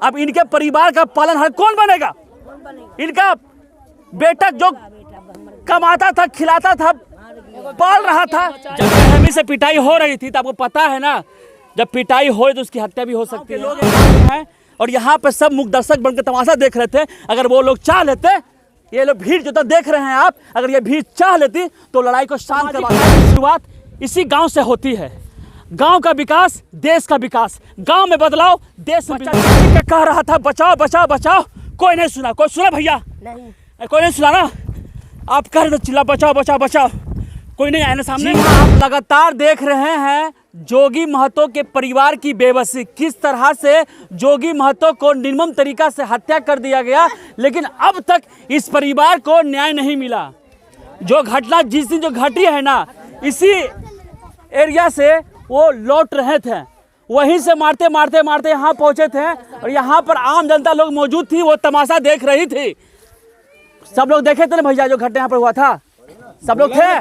अब इनके परिवार का पालनहार कौन बनेगा? इनका बेटा जो कमाता था, खिलाता था, पाल रहा था। जब बेरहमी से पिटाई हो रही थी तो आपको पता है ना, जब पिटाई हो तो उसकी हत्या भी हो सकती है। लोग हैं और यहाँ पे सब मुख दर्शक बनकर तमाशा देख रहे थे। अगर वो लोग चाह लेते, ये लोग भीड़ जो तो देख रहे हैं आप, अगर ये भीड़ चाह लेती तो लड़ाई को शांत करवाने की शुरुआत इसी गांव से होती है। गांव का विकास देश का विकास, गांव में बदलाव देश में। कह रहा था बचाओ बचाओ बचाओ, कोई नहीं सुना। कोई सुना भैया? नहीं, कोई नहीं सुना ना। आप कह रहे थे चिल्ला बचाओ बचाओ बचाओ, कोई नहीं आया ना सामने। आप लगातार देख रहे हैं जोगी महतो के परिवार की बेबसी, किस तरह से जोगी महतो को निर्मम तरीका से हत्या कर दिया गया, लेकिन अब तक इस परिवार को न्याय नहीं मिला। जो घटना जिस दिन जो घटी है ना, इसी एरिया से वो लौट रहे थे, वहीं से मारते मारते मारते यहाँ पहुँचे थे और यहाँ पर आम जनता लोग मौजूद थी, वो तमाशा देख रही थी। सब लोग देखे थे ना भैया जो घटना यहाँ पर हुआ था? सब लोग थे।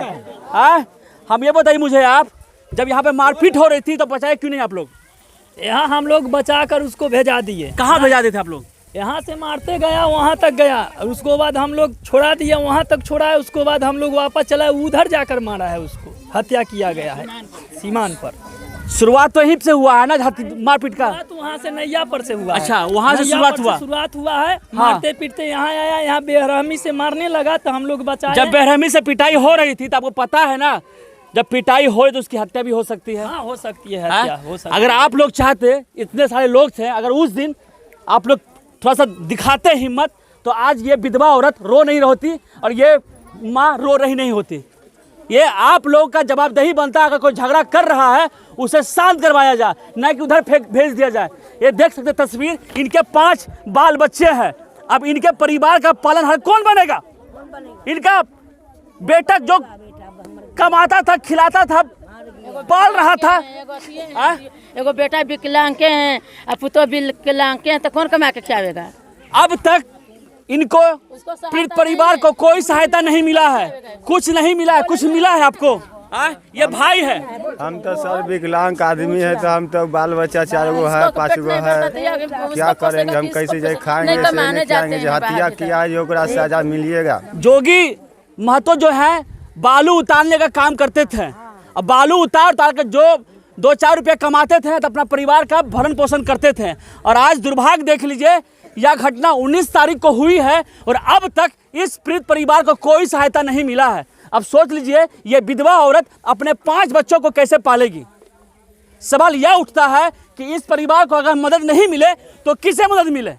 हम ये बताइए मुझे, आप जब यहाँ पे मारपीट हो रही थी तो बचाए क्यों नहीं आप लोग? यहाँ हम लोग बचा कर उसको भेजा दिए। कहाँ भेजा देते आप लोग? यहाँ से मारते गया वहाँ तक गया, और उसको बाद हम लोग छोड़ा दिया, वहाँ तक छोड़ा है। उसको बाद हम लोग वापस चला, उधर जाकर मारा है, उसको हत्या किया गया है सीमान पर। शुरुआत तो यहीं से हुआ है ना मारपीट का? तो वहाँ से नैया पर से हुआ। अच्छा, वहाँ से शुरुआत हुआ है। मारते पीटते यहाँ आया, यहाँ बेरहमी से मारने लगा तो हम लोग बचाए। जब बेरहमी से पिटाई हो रही थी तो आपको पता है ना, जब पिटाई हो तो उसकी हत्या भी हो सकती है। हाँ, हो सकती है हत्या, हो सकती है। अगर आप लोग चाहते, इतने सारे लोग थे, अगर उस दिन आप लोग थोड़ा सा दिखाते हिम्मत, तो आज ये विधवा औरत रो नहीं होती और ये माँ रो रही नहीं होती। ये आप लोगों का जवाबदेही बनता है, अगर कोई झगड़ा कर रहा है उसे शांत करवाया जाए, न कि उधर भेज दिया जाए। ये देख सकते तस्वीर, इनके 5 बाल बच्चे हैं। अब इनके परिवार का पालनहार कौन बनेगा? इनका बेटा जो कमाता था, खिलाता था, पाल रहा था। एगो बेटा विकलांग के हैं, अब पुतो विकलांग के हैं, तो कौन कमा के खिलावेगा? अब तक इनको पीड़ित परिवार को कोई सहायता नहीं मिला है, कुछ नहीं मिला है। कुछ मिला है आपको? ये भाई है। हम तो सर विकलांग आदमी है, तो हम तो बाल बच्चा 4 गो है, 5 गो है, क्या करेंगे हम? कैसे जाए खाएंगे से नहीं खाएंगे? जो हत्या किया है ओकरा सजा मिलिएगा। जोगी महतो जो है बालू उतारने का काम करते थे। अब बालू उतार कर जो 2-4 रुपये कमाते थे तो अपना परिवार का भरण पोषण करते थे। और आज दुर्भाग्य देख लीजिए, यह घटना 19 तारीख को हुई है और अब तक इस पीड़ित परिवार को कोई सहायता नहीं मिला है। अब सोच लीजिए, ये विधवा औरत अपने 5 बच्चों को कैसे पालेगी? सवाल यह उठता है कि इस परिवार को अगर मदद नहीं मिले तो किसे मदद मिले?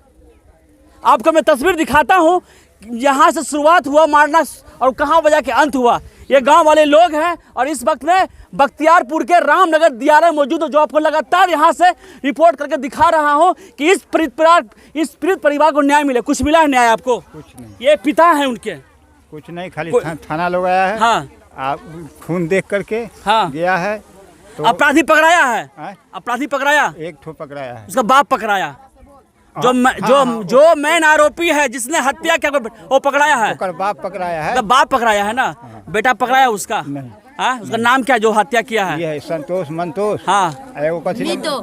आपको मैं तस्वीर दिखाता हूँ, यहाँ से शुरुआत हुआ मारना और कहाँ वजह के अंत हुआ। ये गांव वाले लोग हैं और इस वक्त में बख्तियारपुर के रामनगर दियारा मौजूद है, जो आपको लगातार यहाँ से रिपोर्ट करके दिखा रहा हूँ कि इस पीड़ित परिवार को न्याय मिले। कुछ मिला है न्याय आपको? कुछ नहीं। ये पिता हैं उनके? कुछ नहीं, खाली थाना लोग आया है। हाँ, आप खून देख करके हाँ गया है। तो अपराधी पकड़ाया है? अपराधी पकड़ाया, एक ठो पकड़ाया है, उसका बाप पकड़ाया। जो मेन आरोपी है जिसने हत्या किया वो पकड़ाया है, बाप पकड़ाया है। बाप पकड़ाया है ना? बेटा पकड़ाया उसका? नहीं। उसका नाम क्या जो हत्या किया है? ये है संतोष मंतोष। हाँ,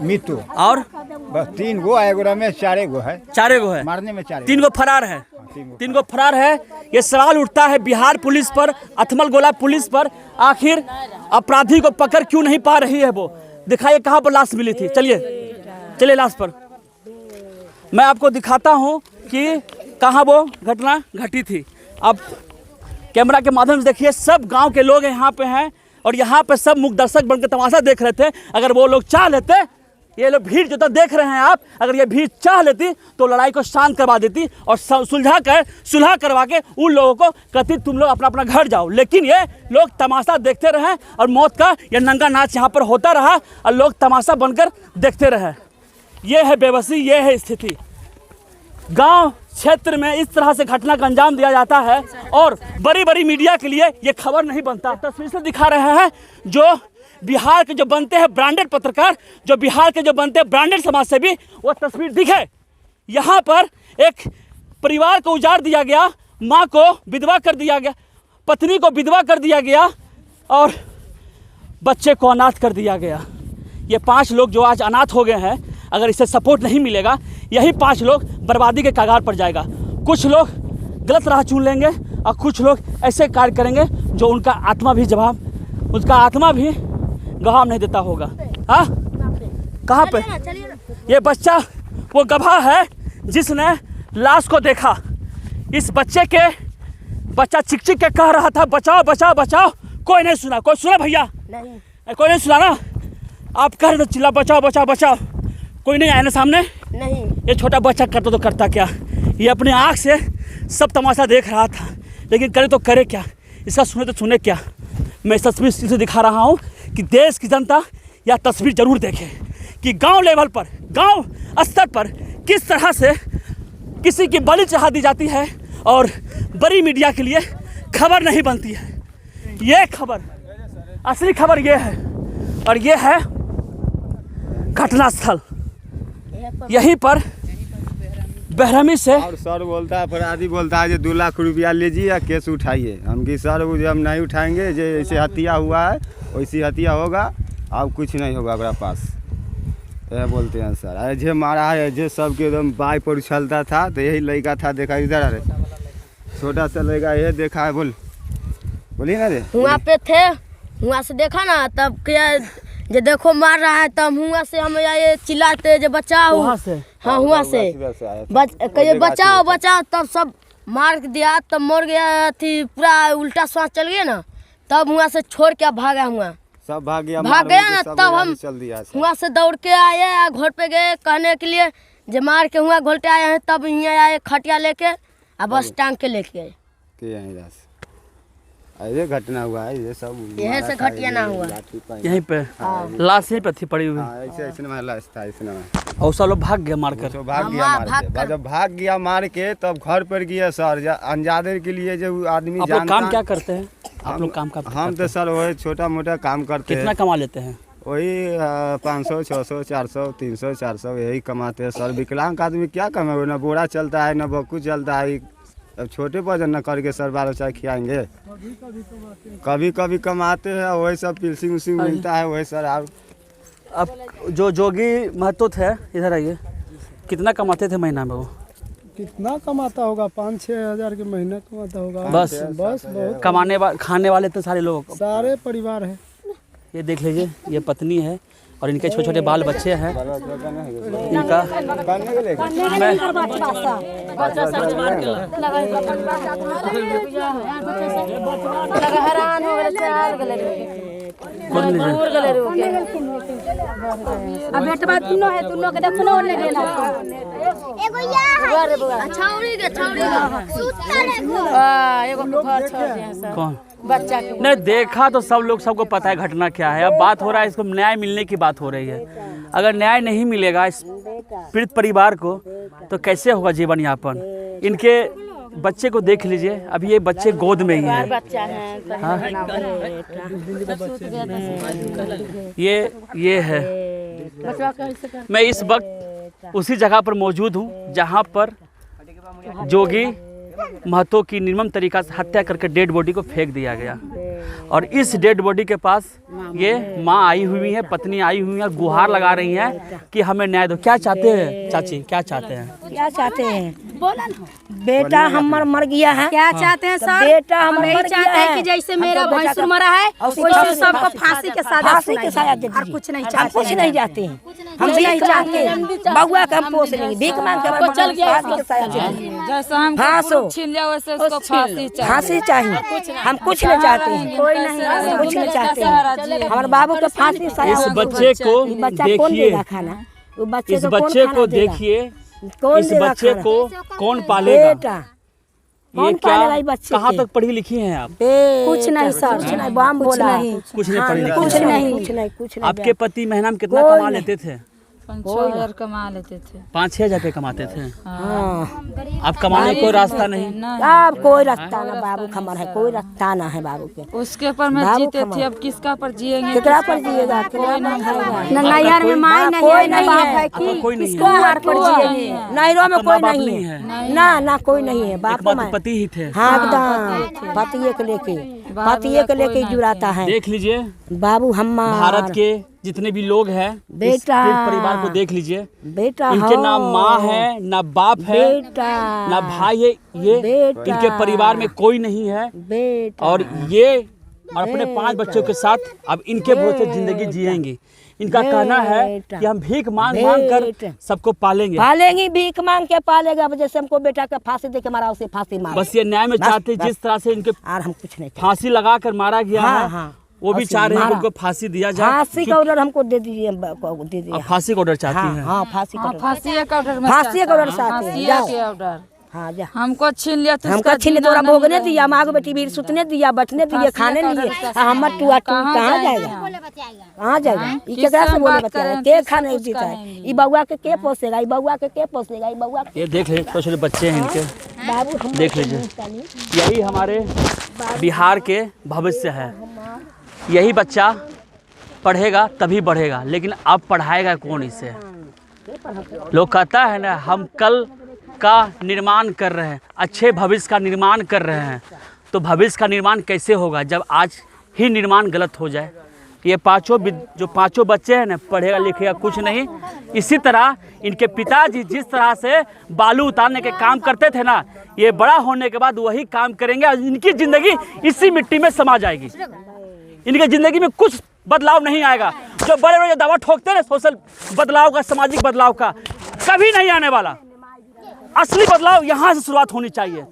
मीतू। और बस 3 गो, एगो रमेश, 4 गो है। 4 गो है मारने में 4, 3 गो फरार है। 3 गो फरार है। ये सवाल उठता है बिहार पुलिस पर, अथमल गोला पुलिस पर, आखिर अपराधी को पकड़ क्यों नहीं पा रही है? वो दिखाइए कहाँ पर लाश मिली थी। चलिए लाश पर मैं आपको दिखाता हूँ कि कहाँ वो घटना घटी थी। अब कैमरा के माध्यम से देखिए, सब गांव के लोग यहाँ पे हैं और यहाँ पे सब मुख दर्शक बनकर तमाशा देख रहे थे। अगर वो लोग चाह लेते, ये लोग भीड़ जो तो देख रहे हैं आप, अगर ये भीड़ चाह लेती तो लड़ाई को शांत करवा देती और सुलह करवा के उन लोगों को कहती तुम लोग अपना अपना घर जाओ। लेकिन ये लोग तमाशा देखते रहे और मौत का यह नंगा नाच यहाँ पर होता रहा और लोग तमाशा बनकर देखते रहे। ये है बेबसी, ये है स्थिति। गांव क्षेत्र में इस तरह से घटना का अंजाम दिया जाता है और बड़ी बड़ी मीडिया के लिए ये खबर नहीं बनता। तस्वीर से दिखा रहे हैं जो बिहार के जो बनते हैं ब्रांडेड पत्रकार, जो बिहार के जो बनते हैं ब्रांडेड समाजसेवी, वो तस्वीर दिखे। यहाँ पर एक परिवार को उजाड़ दिया गया, माँ को विधवा कर दिया गया, पत्नी को विधवा कर दिया गया और बच्चे को अनाथ कर दिया गया। ये 5 लोग जो आज अनाथ हो गए हैं, अगर इसे सपोर्ट नहीं मिलेगा, यही 5 लोग बर्बादी के कगार पर जाएगा। कुछ लोग गलत राह चुन लेंगे और कुछ लोग ऐसे कार्य करेंगे जो उनका आत्मा भी गवाह नहीं देता होगा। हाँ, कहाँ पे ये बच्चा वो गवाह है जिसने लाश को देखा। इस बच्चा चिक चिक के कह रहा था बचाओ बचाओ बचाओ, कोई नहीं सुना। कोई सुना भैया? नहीं, कोई नहीं सुना ना। आप कह रहे थे चिल्ला बचाओ बचाओ बचाओ, कोई नहीं आया ना सामने? नहीं। ये छोटा बच्चा करता तो करता क्या, ये अपने आँख से सब तमाशा देख रहा था, लेकिन करे तो करे क्या, इसका सुने तो सुने क्या। मैं इस तस्वीर से दिखा रहा हूँ कि देश की जनता यह तस्वीर जरूर देखे कि गांव लेवल पर, गांव स्तर पर किस तरह से किसी की बलि चढ़ा दी जाती है और बड़ी मीडिया के लिए खबर नहीं बनती है। ये खबर, असली खबर ये है, और ये है घटनास्थल। यहीं पर बेरहमी से और सर बोलता है, अपराधी बोलता है जो 2 लाख रुपया लीजिए या केस उठाइए। हम कि सर वो हम नहीं उठाएंगे, जैसे हत्या हुआ है वैसी हत्या होगा, अब कुछ नहीं होगा हमारा पास, यह बोलते हैं सर। अरे जे मारा है, जे सबके एकदम बाई पर उछलता था, तो यही लड़का था, देखा इधर, अरे छोटा सा लड़का, ये देखा है, बोलिए ना रे। हुआ पे थे, हुआ से देखा ना, तब क्या जो देखो मार रहा है, तब हुआ से हम ये चिल्लाते जो बचाओ। वहाँ से? हाँ, हुआ से कहिए बचाओ बचाओ, तब सब मार दिया, तब मर गया थी, पूरा उल्टा श्वास चल गया ना, तब हुआ से छोड़ के भागा, हुआ सब भाग गया ना। तब हम हुआ से दौड़ के आए, घर पे गए कहने के लिए जो मार के हुआ घोलटे आए हैं, तब यहाँ आए खटिया लेके, अब बस टांग के लेके आए। ये घटना हुआ है, ये सब यही से घटिया ना हुआ, यहीं पे लाश यहीं पे थी पड़ी हुई। ऐसे लाश था, इसने और सब लोग भाग गया मार कर। भाग गया मार के, जब भाग गया मार के तब घर पर गया सर, अंजादे के लिए जो आदमी आप लोग काम क्या करते हैं? आप लोग काम का? हम तो सर वही छोटा मोटा काम करते हैं। कितना कमा लेते हैं? वही 500 600 400 300 400 यही कमाते हैं सर। विकलांग आदमी क्या कमाए, ना बोरा चलता है, ना बक्कू चलता है। अब छोटे वजन न करके सर 12 चाय खिलाएंगे, कभी कभी कमाते हैं, वही सब पिलसिंग उसिंग मिलता है, वही सर। अब जो जोगी महतो थे, इधर आइए, कितना कमाते थे महीना में? वो कितना कमाता होगा, 5-6 हज़ार के महीने कमाता होगा। बस बहुत कमाने खाने वाले तो सारे लोग, सारे परिवार है। ये देख लीजिए, ये पत्नी है और इनके छोटे छोटे बाल बच्चे हैं। इनका बेटवा तीनों है, तीनों के देखो ना, ओने गेला एगो या है छौरी के सुत्तर है, एगो घर छोड़ दिए सब। कौन बच्चा के नहीं देखा तो सब लोग, सबको पता है घटना क्या है। अब बात हो रहा है, इसको न्याय मिलने की बात हो रही है। अगर न्याय नहीं मिलेगा इस पीड़ित परिवार को तो कैसे होगा जीवन यापन? इनके बच्चे को देख लीजिए, अभी ये बच्चे गोद में ही हैं। बच्चा है। हाँ? ये है। मैं इस वक्त उसी जगह पर मौजूद हूँ जहाँ पर जोगी महतो की निर्मम तरीका से हत्या करके डेड बॉडी को फेंक दिया गया। और इस डेड बॉडी के पास ये माँ आई हुई है, पत्नी आई हुई है, गुहार लगा रही हैं कि हमें न्याय दो। क्या चाहते हैं चाची, क्या चाहते हैं? क्या चाहते हैं? बेटा हमार मर गया है। क्या चाहते हैं सर? बेटा हमार मर गया है कि जैसे मेरा भैंसुर मरा है वैसे सबको फांसी के सजा दे, और कुछ नहीं चाहते। कुछ नहीं चाहते हैं, हम भी नहीं चाहते हैं। बउआ के हम पोस लेंगे, भीख मांग के चल गया, जैसा हम छीन लिया वैसे उसको फांसी चाहिए। हम कुछ नहीं चाहते हैं, कोई नहीं, कुछ नहीं चाहते हैं। हमारे बाबू के फांसी इस बच्चे को देखिए, इस बच्चे को देखिए, इस बच्चे को कौन पालेगा? ये क्या, कहाँ तक पढ़ी लिखी हैं आप? कुछ नहीं सर, कुछ नहीं, बम बोला कुछ नहीं पढ़ी लिखी? कुछ नहीं, कुछ नहीं, कुछ नहीं। आपके पति महीना में कितना कमा लेते थे? 5-6 कमा लेते थे। 5-6 हज़ार कमाते थे। अब कमाने कोई रास्ता नहीं। अब कोई रास्ता ना बाबू, खबर है कोई रास्ता ना है बाबू के। उसके पर मैं जीते थे, अब किसका पर जिएंगे? कितना पर जिएगा? नैहर में माई नहीं कोई नहीं है, कोई नहीं किसको हार पर जिएंगे? नैहरों में कोई नहीं है, ना कोई नहीं है। बाप पति ही थे। हाँ एकदम पतिए के लेके पतिए को लेके जुड़ाता है। देख लीजिए बाबू हमारा भारत के जितने भी लोग हैं बेटा, इस परिवार को देख लीजिए। बेटा इनके हो, ना माँ है ना बाप है बेटा ना भाई है, ये बेटा, इनके परिवार में कोई नहीं है। बेटा और ये और अपने 5 बच्चों के साथ अब इनके भरोसे जिंदगी जिएंगी। इनका कहना है कि हम भीख मांग मांग कर सबको पालेंगे। पालेंगी, भीख मांग के पालेगा। अब जैसे हमको बेटा का फांसी दे के मारा, उसे फांसी मार। बस ये न्याय में चाहते जिस तरह से इनके और हम कुछ नहीं फांसी लगा कर मारा गया हाँ, है हाँ। वो भी चाह रहे हैं कि उनको फांसी दिया जाए। फांसी का ऑर्डर हमको दे दीजिए, दे दीजिए। अब फांसी का ऑर्डर चाहती हैं। हाँ, फांसी का ऑर्डर। फांसी का ऑर्डर फांसी का ऑर्डर चाहते हैं। जाओ। के ऑर्डर हाँ जा। हमको छीन लिया तो हमको छीन लिया, तोरा भोगने दिया, माँ को बेटी भी सुतने दिया, बैठने दिए, खाने लिए। हम टुआ कहाँ जाएगा? कहाँ जाएगा? ये केकरा से बोले बच्चा के खाने देता है? ये बउआ के पोसेगा? ये बउआ के पोसेगा? ये बउआ ये देख लीजिए छोटे छोटे बच्चे हैं इनके, बाबू हम देख लीजिए। यही हमारे बिहार के भविष्य है। यही बच्चा पढ़ेगा तभी बढ़ेगा, लेकिन अब पढ़ाएगा कौन इसे? लोग कहता है ना हम कल का निर्माण कर रहे हैं, अच्छे भविष्य का निर्माण कर रहे हैं। तो भविष्य का निर्माण कैसे होगा जब आज ही निर्माण गलत हो जाए? ये जो पांचों बच्चे हैं ना, पढ़ेगा लिखेगा कुछ नहीं। इसी तरह इनके पिताजी जिस तरह से बालू उतारने के काम करते थे ना, ये बड़ा होने के बाद वही काम करेंगे और इनकी ज़िंदगी इसी मिट्टी में समा जाएगी। इनकी ज़िंदगी में कुछ बदलाव नहीं आएगा। जो बड़े बड़े दावा ठोकते हैं सोशल बदलाव का, सामाजिक बदलाव का, कभी नहीं आने वाला। असली बदलाव यहाँ से शुरुआत होनी चाहिए।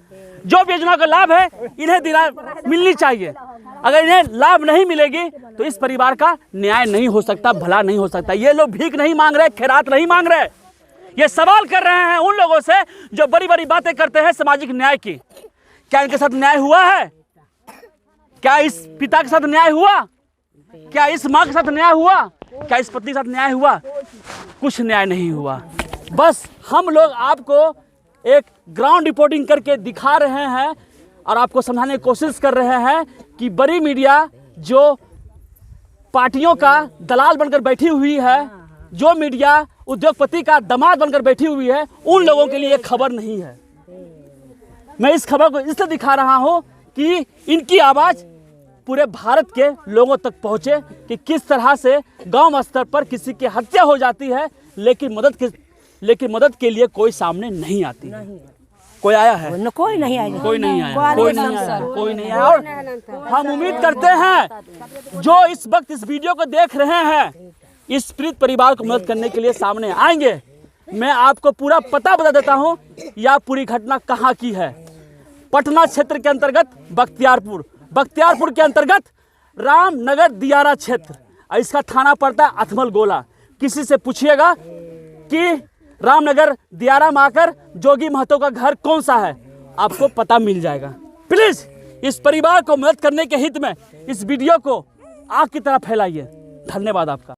जो भी योजना का लाभ है इन्हें मिलनी चाहिए। अगर इन्हें लाभ नहीं मिलेगी तो इस परिवार का न्याय नहीं हो सकता, भला नहीं हो सकता। ये लोग भीख नहीं मांग रहे, खैरात नहीं मांग रहे, ये सवाल कर रहे हैं उन लोगों से जो बड़ी बड़ी बातें करते हैं सामाजिक न्याय की। क्या इनके साथ न्याय हुआ है? क्या इस पिता के साथ न्याय हुआ? क्या इस माँ के साथ न्याय हुआ? क्या इस पत्नी के साथ न्याय हुआ? कुछ न्याय नहीं हुआ। बस हम लोग आपको एक ग्राउंड रिपोर्टिंग करके दिखा रहे हैं और आपको समझाने की कोशिश कर रहे हैं कि बड़ी मीडिया जो पार्टियों का दलाल बनकर बैठी हुई है, जो मीडिया उद्योगपति का दामाद बनकर बैठी हुई है, उन लोगों के लिए खबर नहीं है। मैं इस खबर को इसलिए दिखा रहा हूं कि इनकी आवाज़ पूरे भारत के लोगों तक पहुंचे कि किस तरह से गांव स्तर पर किसी की हत्या हो जाती है, लेकिन मदद के लिए कोई सामने नहीं आती है। कोई आया है? कोई नहीं आया, कोई नहीं आया, कोई नहीं आया, कोई नहीं आया। और हम उम्मीद करते हैं जो इस वक्त इस वीडियो को देख रहे हैं, इस पीड़ित परिवार को मदद करने के लिए सामने आएंगे। मैं आपको पूरा पता बता देता हूं, यह पूरी घटना कहां की है। पटना क्षेत्र के अंतर्गत बख्तियारपुर के अंतर्गत रामनगर दियारा क्षेत्र, इसका थाना पड़ता है अथमल गोला। किसी से पूछिएगा कि रामनगर दियारा में आकर जोगी महतो का घर कौन सा है, आपको पता मिल जाएगा। प्लीज इस परिवार को मदद करने के हित में इस वीडियो को आग की तरह फैलाइए। धन्यवाद आपका।